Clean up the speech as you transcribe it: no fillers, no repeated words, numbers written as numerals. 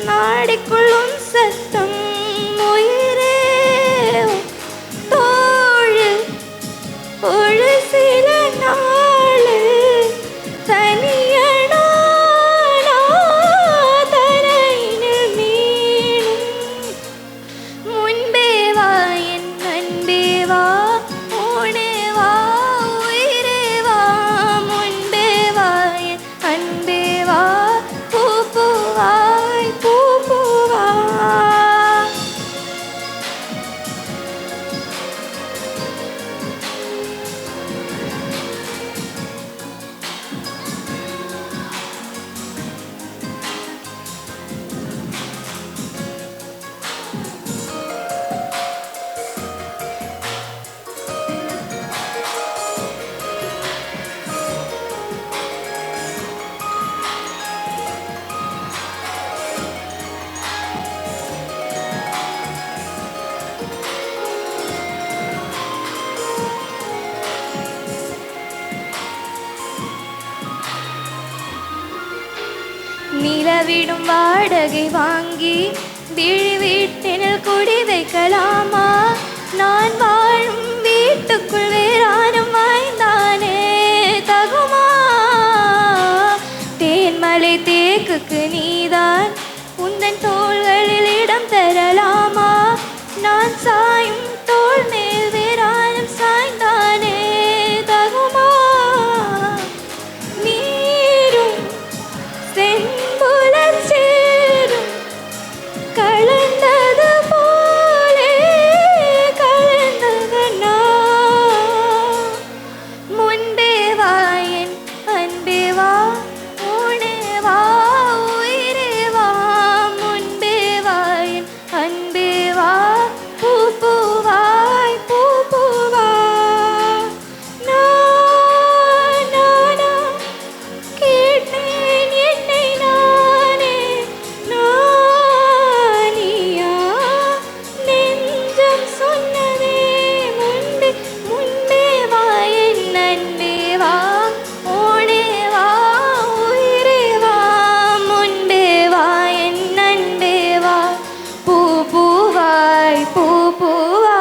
நாடிக்குள்ளும் சத்தம் உயிரே தோழு ஒரு சில நாள் தனியனா தரையினில் மீனும் முன்பே வா என் அன்பே வா ஓடே வா உயிரே வா முன்பே வா என் அன்பே வா பூ பூவாய் பூ பூவா நிலவிடும் வாடகை வாங்கி விழி வீட்டினில் குடி வைக்கலாமா நான் வாழும் வீட்டுக்குள் வேறானும் வாய்ந்தானே தகுமா தேன்மலை தேக்குக்கு நீதான் உந்தன் தோள்களில் இடம் தரலாமா நான் சாயும் தோள் மேல் வேறானும் சாய்ந்தானே தகுமா நீரும் செம்புலர் சேரும் கலந்தது போலே கலந்தவனா முன்பே வா என் அன்பே வா ஓடே வா உயிரே வா முன்பே வா என் அன்பே வா பூ பூவாய் பூ பூவா நானா கேட்டேன் என்னை நானே நானியா நெஞ்சம் சொன்னதே முன்பே முன்பே வா என் அன்பே வா ஓடே வா உயிரே வா முன்பே வா என் அன்பே வா பூ பூவாய் பூ பூவா